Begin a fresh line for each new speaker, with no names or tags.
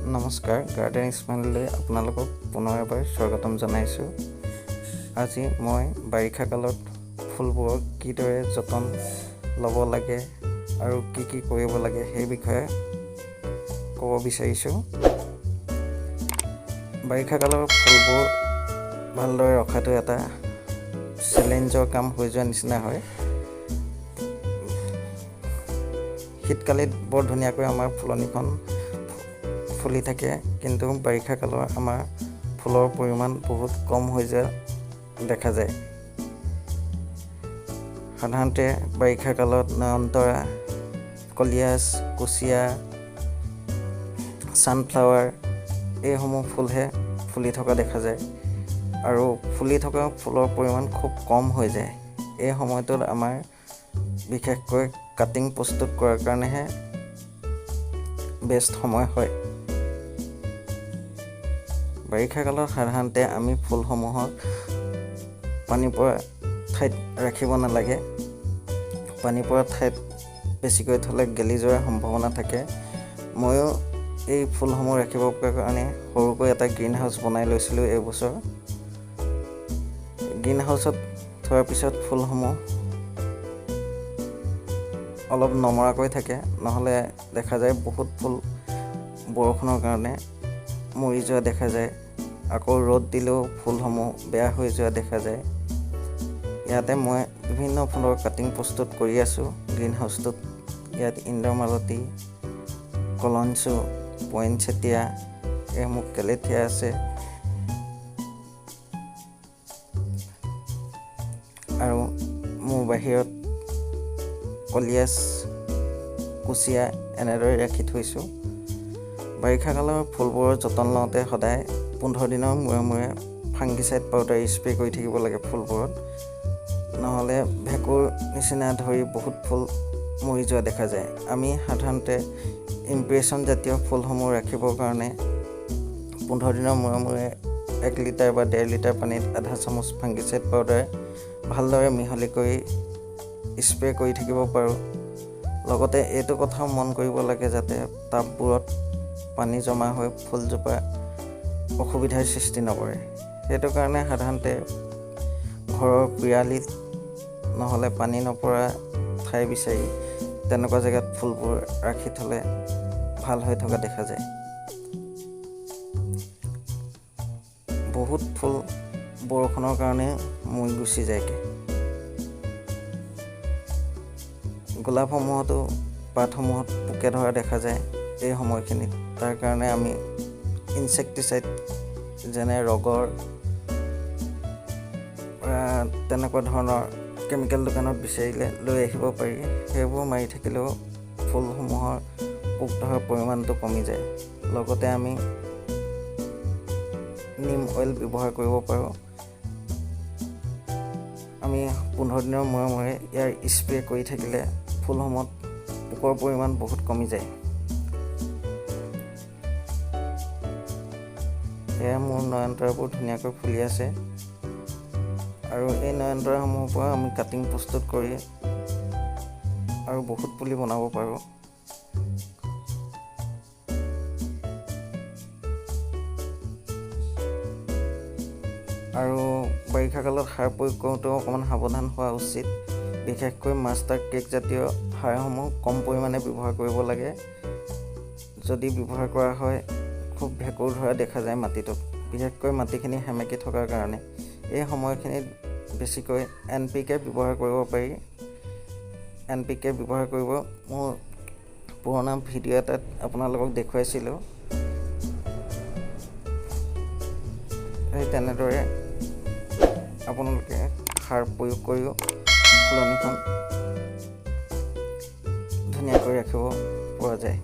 নমস্কাৰ, গাৰ্ডেন স্মাইললৈ আপোনালোকক পুনৰ এবাৰ স্বাগতম জনাইছোঁ। আজি মই বাৰিষা কালত ফুলবোৰক কিদৰে যতন ল'ব লাগে আৰু কি কৰিব লাগে সেই বিষয়ে ক'ব বিচাৰিছোঁ। বাৰিষা কালৰ ফুলবোৰ ভালদৰে ৰখাটো এটা চেলেঞ্জৰ কাম হৈ যোৱা নিচিনা হয়। শীতকালিত বৰ ধুনীয়াকৈ আমাৰ ফুলনিখন ফুলি থাকে, কিন্তু বাৰিষা কালৰ আমাৰ ফুলৰ পৰিমাণ বহুত কম হৈ যোৱা দেখা যায়। সাধাৰণতে বাৰিষা কালত নয়নতৰা, কলিয়াছ, কুচিয়া, ছানফ্লাৱাৰ এইসমূহ ফুলহে ফুলি থকা দেখা যায় আৰু ফুলি থকা ফুলৰ পৰিমাণ খুব কম হৈ যায়। এই সময়টোত আমাৰ বিশেষকৈ কাটিং প্ৰস্তুত কৰাৰ কাৰণেহে বেষ্ট সময় হয়। বাৰিষা কালত সাধাৰণতে আমি ফুলসমূহক পানী পৰা ঠাইত ৰাখিব নালাগে। পানী পৰা ঠাইত বেছিকৈ থ'লে গেলি যোৱাৰ সম্ভাৱনা থাকে। ময়ো এই ফুলসমূহ ৰাখিবৰ কাৰণে সৰুকৈ এটা গ্ৰীণ হাউচ বনাই লৈছিলোঁ এইবছৰ। গ্ৰীণ হাউচত থোৱাৰ পিছত ফুলসমূহ অলপ নমৰাকৈ থাকে, নহ'লে দেখা যায় বহুত ফুল বৰষুণৰ কাৰণে মৰি যোৱা দেখা যায়। আকৌ ৰ'দ দিলেও ফুলসমূহ বেয়া হৈ যোৱা দেখা যায়। ইয়াতে মই বিভিন্ন ফুলৰ কাটিং প্ৰস্তুত কৰি আছোঁ গ্ৰীণ হাউচটোত। ইয়াত ইন্দ্ৰমালতী, কলঞ্চু, পইনচেতিয়া, এইসমূহ কেলেথিয়া আছে আৰু মোৰ বাহিৰত কলিয়াছ, কুচিয়া এনেদৰে ৰাখি থৈছোঁ। বাৰিষা কালৰ ফুলবোৰৰ যতন লওঁতে সদায় 15 দিনৰ মূৰে মূৰে ফাংগিচাইড পাউডাৰ স্প্ৰে' কৰি থাকিব লাগে ফুলবোৰত, নহ'লে ভেঁকুৰ নিচিনা ধৰি বহুত ফুল মৰি যোৱা দেখা যায়। আমি সাধাৰণতে ইমপ্ৰেশ্যন জাতীয় ফুলসমূহ ৰাখিবৰ কাৰণে 15 দিনৰ মূৰে মূৰে 1 লিটাৰ বা 1.5 লিটাৰ পানীত আধা চামুচ ফাংগিচাইড পাউডাৰ ভালদৰে মিহলি কৰি স্প্ৰে' কৰি থাকিব পাৰোঁ। লগতে এইটো কথাও মন কৰিব লাগে যাতে টাববোৰত পানী জমা হৈ ফুলজোপা অসুবিধাৰ সৃষ্টি নকৰে। সেইটো কাৰণে সাধাৰণতে ঘৰৰ পিৰালিত নহ'লে পানী নপৰা ঠাই বিচাৰি তেনেকুৱা জেগাত ফুলবোৰ ৰাখি থ'লে ভাল হৈ থকা দেখা যায়। বহুত ফুল বৰষুণৰ কাৰণে মৰি গুচি যায়গৈ। গোলাপসমূহতো পাতসমূহত পোকে ধৰা দেখা যায় এই সময়খিনিত। তাৰ কাৰণে আমি ইনছেক্টিচাইড যেনে ৰগৰ তেনেকুৱা ধৰণৰ কেমিকেল দোকানত বিচাৰিলে লৈ আহিব পাৰি। সেইবোৰ মাৰি থাকিলেও ফুলসমূহৰ পোক ধৰাৰ পৰিমাণটো কমি যায়। লগতে আমি নিম অইল ব্যৱহাৰ কৰিব পাৰোঁ। আমি 15 দিনৰ মূৰে মূৰে ইয়াৰ স্প্ৰে' কৰি থাকিলে ফুলসমূহত পোকৰ পৰিমাণ বহুত কমি যায়। এয়া মোৰ নয়নতৰাবোৰ ধুনীয়াকৈ ফুলি আছে আৰু এই নয়নতৰাসমূহৰ পৰা আমি কাটিং প্ৰস্তুত কৰি আৰু বহুত পুলি বনাব পাৰোঁ। আৰু বাৰিষা কালত সাৰ প্ৰয়োগ কৰোঁতেও অকণমান সাৱধান হোৱা উচিত। বিশেষকৈ মাষ্টাৰ কেক জাতীয় সাৰসমূহ কম পৰিমাণে ব্যৱহাৰ কৰিব লাগে। যদি ব্যৱহাৰ কৰা হয় খুব ভেঁকুৰ ধৰা দেখা যায় মাটিটোত, বিশেষকৈ মাটিখিনি সেমেকি থকাৰ কাৰণে। এই সময়খিনিত বেছিকৈ NPK ব্যৱহাৰ কৰিব পাৰি। NPK ব্যৱহাৰ কৰিব মোৰ পুৰণা ভিডিঅ' এটাত আপোনালোকক দেখুৱাইছিলোঁ। সেই তেনেদৰে আপোনালোকে সাৰ প্ৰয়োগ কৰিও ফুলনিখন ধুনীয়াকৈ ৰাখিব পৰা যায়।